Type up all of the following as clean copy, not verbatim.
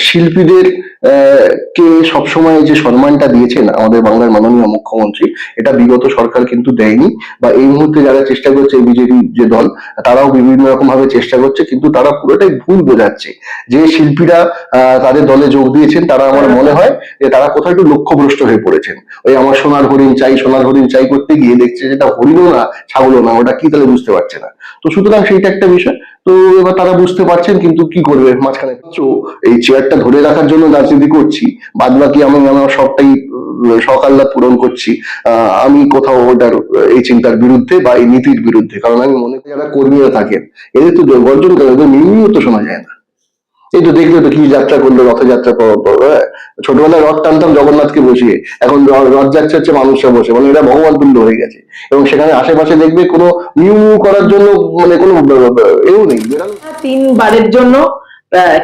শিল্পীদের কে সবসময় যে সম্মানটা দিয়েছেন আমাদের বাংলার মাননীয় মুখ্যমন্ত্রী, এটা বিগত সরকার কিন্তু দেয়নি। বা এই মুহূর্তে যারা চেষ্টা করছে, বিজেপি যে দল, তারাও বিভিন্ন রকম ভাবে চেষ্টা করছে, কিন্তু তারা পুরোটাই ভুল বোঝাচ্ছে। যে শিল্পীরা তাদের দলে যোগ দিয়েছেন, তারা আমার মনে হয় যে তারা কোথাও একটু লক্ষ্যভ্রষ্ট হয়ে পড়েছেন। ওই আমার সোনার হরিণ চাই, সোনার হরিণ চাই করতে গিয়ে দেখছে যেটা হরিণও না, ছাগলও না, ওটা কি তাহলে বুঝতে পারছে না। তো সুতরাং সেইটা একটা বিষয়। তো এবার তারা বুঝতে পারছেন, কিন্তু কি করবে, মাঝখানে এই চেয়ারটা ধরে রাখার জন্য রাজনীতি করছি, বাদ বাকি আমি আমার সবটাই সকাল্লা পূরণ করছি। আমি কোথাও ওটার এই চিন্তার বিরুদ্ধে বা এই নীতির বিরুদ্ধে, কারণ আমি মনে করি যারা কর্মীরা থাকেন এদের তো গর্জন করে, এদের মিমিও তো শোনা যায় না। এই তো দেখলে তো কি যাত্রা করলো, রথযাত্রা। ছোটবেলায় রথ টানতাম জগন্নাথকে বসিয়ে, এখন রথযাত্রা হচ্ছে মানুষরা বসে, মানে এরা ভগবান তুল্য হয়ে গেছে। এবং সেখানে আশেপাশে দেখবে কোনো মিউ করার জন্য মানে কোনো এও নেই। 3 বারের জন্য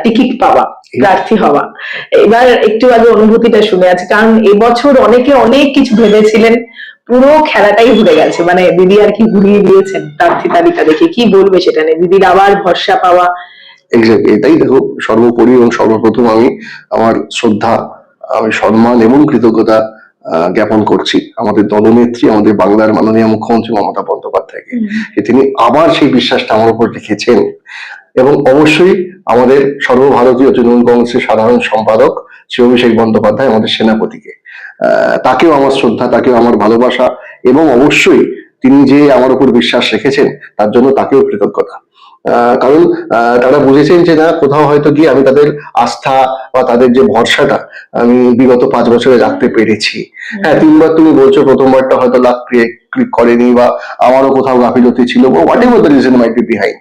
টিকিট পাওয়া, প্রার্থী হওয়া, এবার একটু আগে অনুভূতিটা শুনে আছে, কারণ এবছর অনেকে অনেক কিছু ভেবেছিলেন, পুরো খেলাটাই ঘুরে গেছে। মানে দিদি আর কি ঘুরিয়ে দিয়েছেন প্রার্থী তালিকা দেখে, কি বলবে সেটা নিয়ে? দিদির আবার ভরসা পাওয়া। এক্স্যাক্টলি, এটাই দেখো, সর্বোপরি এবং সর্বপ্রথম আমি আমার শ্রদ্ধা, আমি সম্মান এবং কৃতজ্ঞতা জ্ঞাপন করছি আমাদের দলনেত্রী, আমাদের বাংলার মাননীয় মুখ্যমন্ত্রী মমতা বন্দ্যোপাধ্যায়কে, যে তিনি আবার সেই বিশ্বাসটা আমার উপর রেখেছেন। এবং অবশ্যই আমাদের সর্বভারতীয় তৃণমূল কংগ্রেসের সাধারণ সম্পাদক শ্রী অভিষেক বন্দ্যোপাধ্যায়, আমাদের সেনাপতিকে, তাকেও আমার শ্রদ্ধা, তাকেও আমার ভালোবাসা, এবং অবশ্যই তিনি যে আমার উপর বিশ্বাস রেখেছেন তার জন্য তাকেও কৃতজ্ঞতা। কারণ তারা বুঝেছেন যে না, কোথাও হয়তো গিয়ে আমি তাদের আস্থা বা তাদের যে ভরসাটা আমি বিগত 5 বছরে রাখতে পেরেছি। হ্যাঁ, 3বার তুমি বলছো, প্রথমবারটা হয়তো লাক ক্লিক করেনি, বা আমারও কোথাও গাফিলতি ছিল, বা what ever the reason might be behind,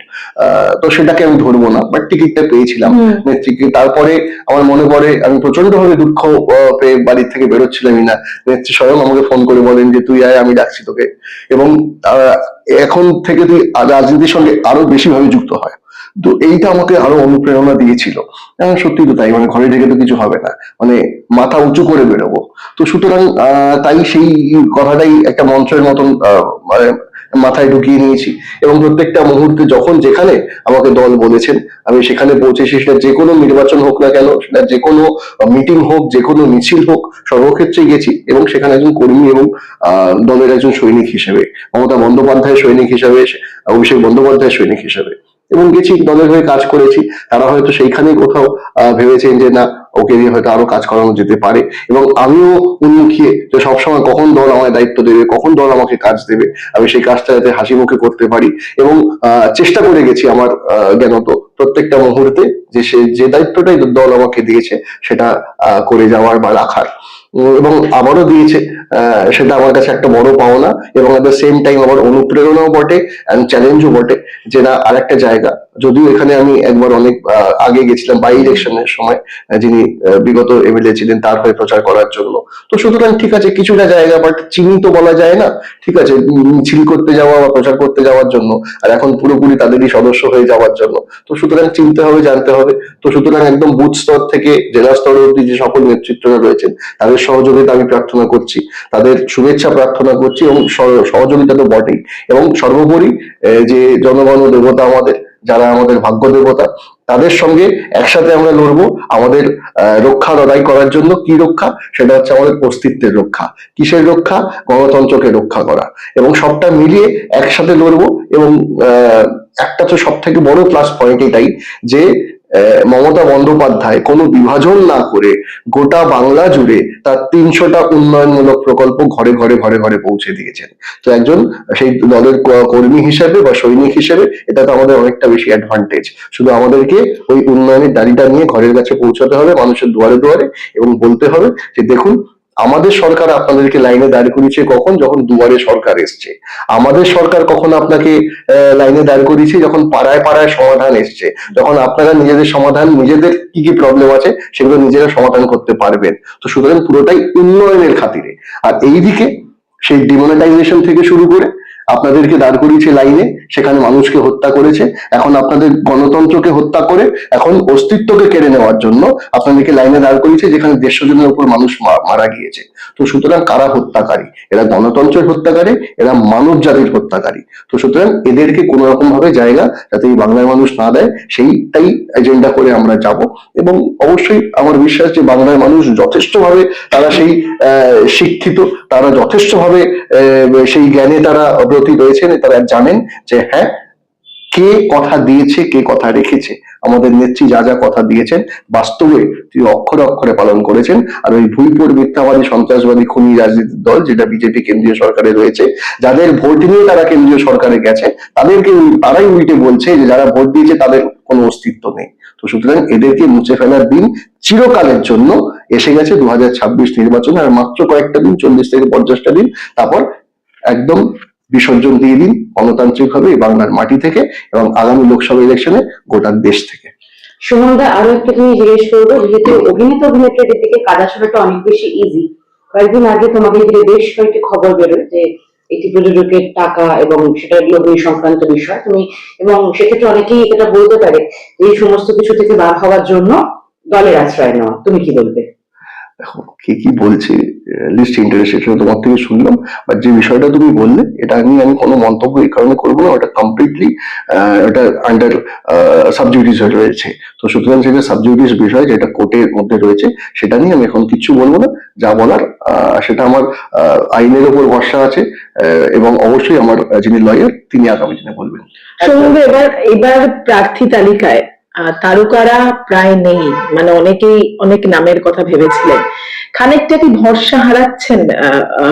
তো সেটাকে আমি ধরবো না, বাট টিকিটটা পেয়েছিলাম নেত্রীকে। তারপরে আমার মনে পড়ে আমি প্রচন্ড ভাবে দুঃখ পেয়ে বাড়ির থেকে বেরোচ্ছিলামই না, নেত্রী স্বয়ং আমাকে ফোন করে বলেন যে তুই আয়, আমি ডাকছি তোকে, এবং এখন থেকে তুই রাজনীতির সঙ্গে আরো বেশি ভাবে যুক্ত হয়। তো এইটা আমাকে আরো অনুপ্রেরণা দিয়েছিল। সত্যি তো তাই, মানে ঘরে থেকে তো কিছু হবে না, মানে মাথা উঁচু করে বেরোবো। তো সুতরাং তাই সেই কথাটাই একটা মন্ত্রের মতন মানে মাথায় ঢুকিয়ে নিয়েছি, এবং প্রত্যেকটা মুহূর্তে যখন যেখানে আমাকে দল বলেছেন আমি সেখানে পৌঁছেছি। সেটা যে কোনো নির্বাচন হোক না কেন, সেটা যে কোনো মিটিং হোক, যে কোনো মিছিল হোক, সর্বক্ষেত্রে গেছি, এবং সেখানে একজন কর্মী এবং দলের একজন সৈনিক হিসেবে, মমতা বন্দ্যোপাধ্যায়ের সৈনিক হিসেবে, অভিষেক বন্দ্যোপাধ্যায়ের সৈনিক হিসেবে, এবং গেছি, দলের হয়ে কাজ করেছি। তারা হয়তো সেইখানেই কোথাও ভেবেছেন যে না, ওকে দিয়ে হয়তো আরো কাজ করানো যেতে পারে, এবং আমিও উন্মুখিয়ে যে সবসময় কখন দল আমায় দায়িত্ব দেবে, কখন দল আমাকে কাজ দেবে, আমি সেই কাজটা যাতে হাসি মুখে করতে পারি, এবং চেষ্টা করে গেছি আমার জ্ঞানত প্রত্যেকটা মুহূর্তে যে সে যে দায়িত্বটাই দল আমাকে দিয়েছে সেটা করে যাওয়ার বা রাখার, এবং আবারও দিয়েছে। সেটা আমার কাছে একটা বড় পাওনা, এবং এট দ্য সেম টাইম আমার অনুপ্রেরণাও বটে, অ্যান্ড চ্যালেঞ্জও বটে। যেটা আরেকটা জায়গা, যদিও এখানে আমি একবার অনেক আগে গেছিলাম বাই ইলেকশনের সময়, যিনি বিগত এমএলএ ছিলেন তার হয়ে প্রচার করার জন্য। তো সুতরাং ঠিক আছে, কিছুটা জায়গা, বাট চিনি তো বলা যায় না, ঠিক আছে, মিছিল করতে যাওয়া বা প্রচার করতে যাওয়ার জন্য, আর এখন পুরোপুরি তাদেরই সদস্য হয়ে যাওয়ার জন্য। তো সুতরাং চিনতে হবে, জানতে হবে। তো সুতরাং একদম বুথ স্তর থেকে জেলা স্তর অব্দি যে সকল নেতৃত্বরা রয়েছেন তাদের সহযোগিতা আমি প্রার্থনা করছি, তাদের শুভেচ্ছা প্রার্থনা করছি, এবং সহযোগিতা তো বটেই। এবং সর্বোপরি যে জনগণ দেবতা আমাদের, যারা আমাদের ভাগ্য দেবতা, তাদের সঙ্গে একসাথে আমরা লড়বো আমাদের রক্ষা লড়াই করার জন্য। কি রক্ষা? সেটা হচ্ছে আমাদের অস্তিত্বের রক্ষা। কিসের রক্ষা? গণতন্ত্রকে রক্ষা করা। এবং সবটা মিলিয়ে একসাথে লড়বো। এবং একটা তো সব থেকে বড় প্লাস পয়েন্ট এটাই যে মমতা বন্দ্যোপাধ্যায় কোনো বিভাজন না করে গোটা বাংলা জুড়ে তার 300টা উন্নয়নমূলক প্রকল্প ঘরে ঘরে ঘরে ঘরে পৌঁছে দিয়েছেন। তো একজন সেই দলের কর্মী হিসেবে বা সৈনিক হিসেবে এটা তো আমাদের অনেকটা বেশি অ্যাডভান্টেজ। শুধু আমাদেরকে ওই উন্নয়নের দাড়িটা নিয়ে ঘরের কাছে পৌঁছাতে হবে, মানুষের দুয়ারে দুয়ারে, এবং বলতে হবে যে দেখুন, আমাদের সরকার আপনাদেরকে লাইনে দাঁড় করিয়েছে কখন? যখন দুয়ারে সরকার এসছে। আমাদের সরকার কখন আপনাকে লাইনে দাঁড় করিয়েছে? যখন পাড়ায় পাড়ায় সমাধান এসছে, যখন আপনারা নিজেদের সমাধান, নিজেদের কি কি প্রবলেম আছে সেগুলো নিজেরা সমাধান করতে পারবেন। তো সুতরাং পুরোটাই উন্নয়নের খাতিরে। আর এইদিকে সেই ডিমনিটাইজেশন থেকে শুরু করে আপনাদেরকে দাঁড় করিয়েছে লাইনে, সেখানে মানুষকে হত্যা করেছে। এখন আপনাদের গণতন্ত্রকে হত্যা করে এখন অস্তিত্বকে কেড়ে নেওয়ার জন্য আপনাদেরকে লাইনে দাঁড় করিয়েছে, যেখানে 150 জনের উপর মানুষ মারা গিয়েছে। তো সুতরাং কারা হত্যাকারী? এরা গণতন্ত্রের হত্যাকারী, এরা মানব জাতির হত্যাকারী। তো সুতরাং এদেরকে কোনো রকম ভাবে জায়গা যাতে এই বাংলার মানুষ না দেয়, সেইটাই এজেন্ডা করে আমরা যাব। এবং অবশ্যই আমার বিশ্বাস যে বাংলার মানুষ যথেষ্টভাবে তারা সেই শিক্ষিত, তারা যথেষ্টভাবে সেই জ্ঞানে তারা ব্রতী রয়েছেন, তারা জানেন যে হ্যাঁ, কে কথা দিয়েছে, কে কথা রেখেছে। আমাদের নেত্রী যা যা কথা দিয়েছেন বাস্তবে তিনি অক্ষরে অক্ষরে পালন করেছেন। আর ওই ভুইপুর মিথ্যাবাদী সন্ত্রাসবাদী খুনি রাজনীতির দল যেটা বিজেপি কেন্দ্রীয় সরকারে রয়েছে, যাদের ভোট নিয়ে তারা কেন্দ্রীয় সরকারে গেছে, তারাই উল্টে বলছে যে যারা ভোট দিয়েছে তাদের কোনো অস্তিত্ব নেই। তো সুতরাং এদেরকে মুছে ফেলার দিন চিরকালের জন্য এসে গেছে 2026 নির্বাচন। আর মাত্র কয়েকটা দিন, 40 থেকে 50টা দিন, তারপর একদম বিসর্জন দিয়ে দিন গণতান্ত্রিক ভাবে বাংলার মাটি থেকে এবং আগামী লোকসভা ইলেকশনে গোটা দেশ থেকে। সুমনদা, আরো একটা তুমি জিজ্ঞেস করবো, যেহেতু অভিনেত্রীদের দিকে কাজ আসাটা অনেক বেশি ইজি। কয়েকদিন আগে তোমাকে ঘিরে বেশ কয়েকটি খবর বেরোয় যে একটি প্রযোজকের টাকা এবং সেটা লগ্নি সংক্রান্ত বিষয়, তুমি এবং সেক্ষেত্রে অনেকেই এটা বলতে পারে এই সমস্ত কিছু থেকে বার হওয়ার জন্য দলের আশ্রয় নেওয়া, তুমি কি বলবে? দেখো, কে কি বলছে লিস্ট ইন্টারেস্ট, সেটা তোমার থেকে শুনলাম। বাট যে বিষয়টা তুমি বললে, এটা নিয়ে আমি কোনো মন্তব্য এই কারণে করবো না, ওটা কমপ্লিটলি ওটা আন্ডার সাবজুডিস রয়েছে। তো সুতরাং সেটা সাবজুডিস বিষয়, যেটা কোর্টের মধ্যে রয়েছে, সেটা নিয়ে আমি এখন কিচ্ছু বলবো না। যা বলার সেটা আমার আইনের উপর ভরসা আছে, এবং অবশ্যই আমার যিনি লয়ার তিনি আগামী দিনে বলবেন। সৌম্য, এবার প্রার্থী তালিকায় তারকারা প্রায় নেই, মানে অনেকেই অনেক নামের কথা ভেবেছিলেন। খানিকটা কি ভরসা হারাচ্ছেন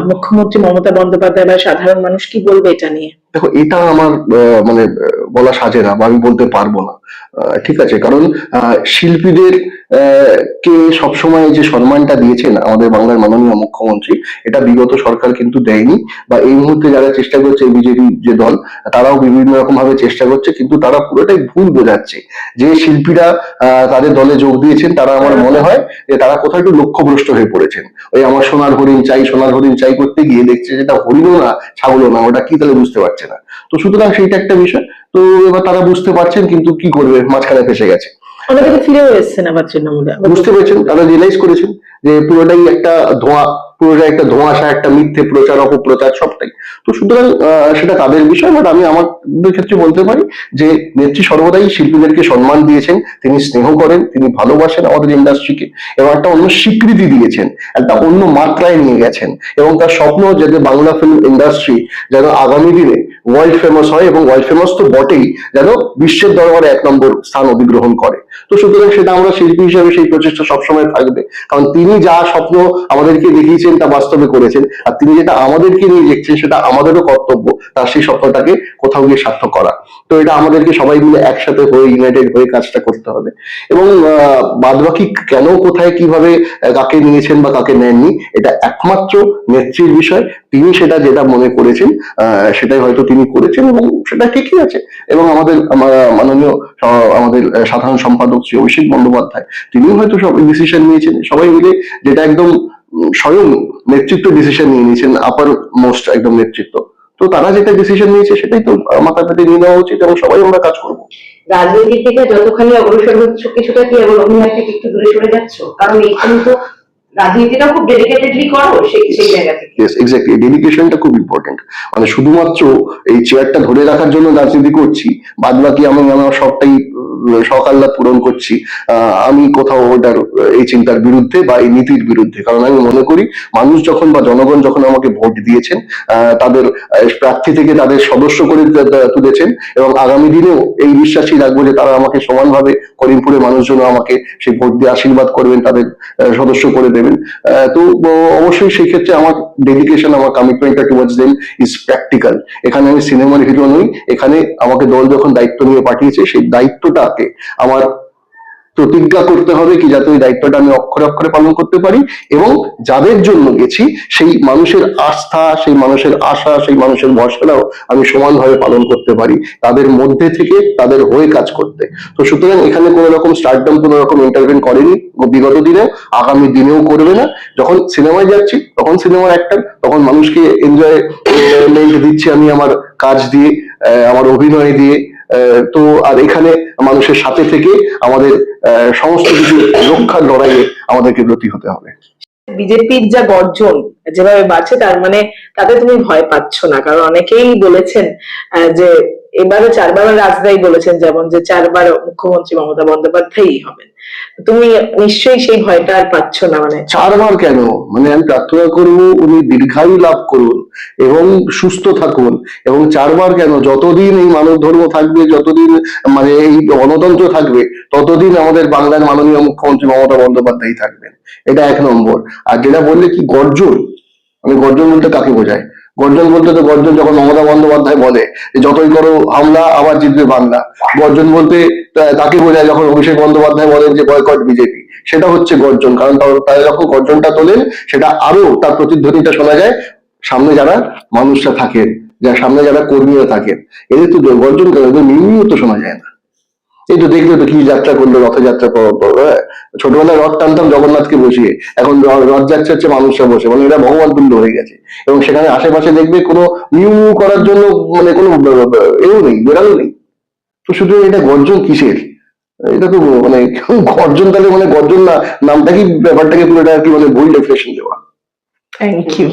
মুখ্যমন্ত্রী মমতা বন্দ্যোপাধ্যায় বা সাধারণ মানুষ? কি বলবে এটা নিয়ে? দেখো, এটা আমার মানে বলা সাজে না, বা আমি বলতে পারবো না। ঠিক আছে, কারণ শিল্পীদের কে সবসময় যে সম্মানটা দিয়েছেন আমাদের বাংলার মাননীয় মুখ্যমন্ত্রী, এটা বিগত সরকার কিন্তু দেয়নি। বা এই মুহূর্তে যারা চেষ্টা করছে, বিজেপি যে দল, তারাও বিভিন্ন রকম ভাবে চেষ্টা করছে, কিন্তু তারা পুরোটাই ভুল বোঝাচ্ছে। যে শিল্পীরা তাদের দলে যোগ দিয়েছেন, তারা আমার মনে হয় যে তারা কোথাও একটু লক্ষ্যভ্রষ্ট হয়ে পড়েছেন। ওই আমার সোনার হরিণ চাই, সোনার হরিণ চাই করতে গিয়ে দেখছে যেটা হরিণও না, ছাগলও না, ওটা কি তাহলে বুঝতে পারছে না। তো সুতরাং সেইটা একটা বিষয়। তো এবার তারা বুঝতে পারছেন, কিন্তু কি করবে, মাঝখানে ফেসে গেছে। অনেকে তো ফিরেও এসছেন আবার তৃণমূলে। বুঝতে পেরেছেন, তারা রিয়েলাইজ করেছেন যে পুরোটাই একটা ধোঁয়া, পুরোটাই একটা ধোঁয়াশা, একটা মিথ্যে প্রচার, অপপ্রচার, সবটাই। তো সুতরাং সেটা তাদের বিষয়। বাট আমি আমাদের ক্ষেত্রে বলতে পারি যে নেত্রী সর্বদাই শিল্পীদেরকে সম্মান দিয়েছেন, তিনি স্নেহ করেন, তিনি ভালোবাসেন আমাদের ইন্ডাস্ট্রিকে, এবং একটা অন্য স্বীকৃতি দিয়েছেন, একটা অন্য মাত্রায় নিয়ে গেছেন। এবং তার স্বপ্ন যাতে বাংলা ফিল্ম ইন্ডাস্ট্রি যেন আগামী দিনে ওয়ার্ল্ড ফেমাস হয়, এবং ওয়ার্ল্ড ফেমাস তো বটেই, যেন বিশ্বের দরবারে 1 নম্বর স্থান অধিগ্রহণ করে। তো সুতরাং সেটা আমরা শিল্পী হিসেবে সেই প্রচেষ্টা সবসময় থাকবে, কারণ তিনি যা স্বপ্ন আমাদেরকে দেখিয়েছেন তা বাস্তবে করেছেন, আর তিনি যেটা আমাদেরকে নিয়ে দেখছেন সেটা আমাদেরও কর্তব্য তার সেই স্বপ্নটাকে কোথাও গিয়ে সার্থক করা। তো এটা আমাদেরকে সবাই মিলে একসাথে হয়ে, ইউনাইটেড হয়ে কাজটা করতে হবে। এবং বাদবাকি কেন, কোথায়, কিভাবে, কাকে নিয়েছেন বা কাকে নেননি, এটা একমাত্র নেত্রীর বিষয়। তিনি সেটা যেটা মনে করেছেন সেটাই হয়তো তিনি করেছেন, এবং সেটা ঠিকই আছে। এবং আমাদের মাননীয় আমাদের সাধারণ সম্পাদক শ্রী অভিষেক বন্দ্যোপাধ্যায়, তিনিও হয়তো সব ডিসিশন নিয়েছেন, সবাই মিলে, যেটা একদম স্বয়ং নেতৃত্ব ডিসিশন নিয়ে নিয়েছেন, আপার মোস্ট একদম নেতৃত্ব। তো তারা যেটা ডিসিশন নিয়েছে সেটাই তো মাথা পেতে নিয়ে নেওয়া উচিত, এবং সবাই আমরা কাজ করবো। রাজনীতি থেকে যতখানি অগ্রসর হচ্ছ, কিছুটা কি এবার অভিনয় থেকে একটু দূরে সরে যাচ্ছ? কারণ এইখানে তো রাজনীতিটা খুব ডেডিকেটেডলি করো, সেই জায়গা থেকে। ইয়েস, এক্স্যাক্টলি, ডেডিকেশনটা খুব ইম্পর্টেন্ট। মানে শুধুমাত্র এই চেয়ারটা ধরে রাখার জন্য রাজনীতি করছি, বাদ বাকি আমি আমার সবটাই সকাল্লা পূরণ করছি, আমি কোথাও ওটার এই চিন্তার বিরুদ্ধে বা এই নীতির বিরুদ্ধে। কারণ আমি মনে করি মানুষ যখন বা জনগণ যখন আমাকে ভোট দিয়েছেন, তাদের প্রার্থী থেকে তাদের সদস্য করে তুলেছেন, এবং আগামী দিনেও এই বিশ্বাসই রাখবো যে তারা আমাকে সমানভাবে, করিমপুরের মানুষজন আমাকে সেই ভোট দিয়ে আশীর্বাদ করবেন, তাদের সদস্য করে দেবেন। তো অবশ্যই সেই ক্ষেত্রে আমার ডেডিকেশন, আমার কমিটমেন্টটা টুয়ার্ডস দেম ইজ প্র্যাকটিক্যাল। এখানে আমি সিনেমার হিরো নই, এখানে আমাকে দল যখন দায়িত্ব নিয়ে পাঠিয়েছে, সেই দায়িত্বটাকে আমার প্রতিজ্ঞা করতে হবে কি যাতে ওই দায়িত্বটা আমি অক্ষরে অক্ষরে পালন করতে পারি, এবং যাদের জন্য গেছি সেই মানুষের আস্থা, সেই মানুষের আশা, সেই মানুষের ভরসাটাও আমি সমানভাবে পালন করতে পারি, তাদের মধ্যে থেকে তাদের হয়ে কাজ করতে। তো সুতরাং এখানে কোনো রকম স্টারডম, কোনো রকম ইন্টারভেন করেনি বিগত দিনেও, আগামী দিনেও করবে না। যখন সিনেমায় যাচ্ছি তখন সিনেমার অ্যাক্টর, তখন মানুষকে এনজয়মেন্ট দিচ্ছি আমি আমার কাজ দিয়ে, আমার অভিনয় দিয়ে। তো আর এখানে মানুষের সাথে থেকে আমাদের সমস্ত কিছু রক্ষার লড়াইয়ে আমাদেরকে ব্রতী হতে হবে। বিজেপির যা গর্জন যেভাবে বাড়ছে, তার মানে তাতে তুমি ভয় পাচ্ছ না? কারণ অনেকেই বলেছেন যে এবারে চারবার রাজদাই বলেছেন, যেমন যে চারবার মুখ্যমন্ত্রী মমতা বন্দ্যোপাধ্যায়ই হবেন। তুমি নিশ্চয়ই সেই ভয়টা আর পাচ্ছ না? মানে চারবার কেন, মানে আমি প্রার্থনা করবো উনি দীর্ঘায়ু লাভ করুন এবং সুস্থ থাকুন। এবং চারবার কেন, যতদিন এই মানব ধর্ম থাকবে, যতদিন মানে এই গণতন্ত্র থাকবে, ততদিন আমাদের বাংলার মাননীয় মুখ্যমন্ত্রী মমতা বন্দ্যোপাধ্যায় থাকবেন। এটা 1 নম্বর। আর যেটা বললে কি গর্জন, আমি গর্জন বলতে কাকে বোঝাই? গর্জন বলতে তো গর্জন যখন মমতা বন্দ্যোপাধ্যায় বলে যে যতই করো হামলা আবার জিতবে বাংলা, গর্জন বলতে তাকে বোঝায় যখন অভিষেক বন্দ্যোপাধ্যায় বলেন যে বয়কট বিজেপি, সেটা হচ্ছে গর্জন। কারণ তারা যখন গর্জনটা তোলেন, সেটা আরো তার প্রতিধ্বনিটা শোনা যায় সামনে যারা মানুষরা থাকেন, সামনে যারা কর্মীরা থাকেন। এদের তো গর্জন করে, এদের মিউমিও তো শোনা যায় না। এই তো দেখলে তো কি যাত্রা করলো, রথযাত্রা ছোটবেলায় রথ টানতাম জগন্নাথকে বসিয়ে, এখন রথযাত্রা হচ্ছে মানুষরা বসে, মানে এরা ভগবান তুল্য হয়ে গেছে। এবং সেখানে আশেপাশে দেখবে কোনো মিউ মিউ করার জন্য মানে কোনো এও নেই, বেড়ালো নেই। তো শুধু এটা গর্জন কিসের? এটা তো মানে গর্জন, তাহলে মানে গর্জন না নামটা কি ব্যাপারটাকে পুরোটা কি মানে ভুল ডেফিনেশন দেওয়া। Thank you.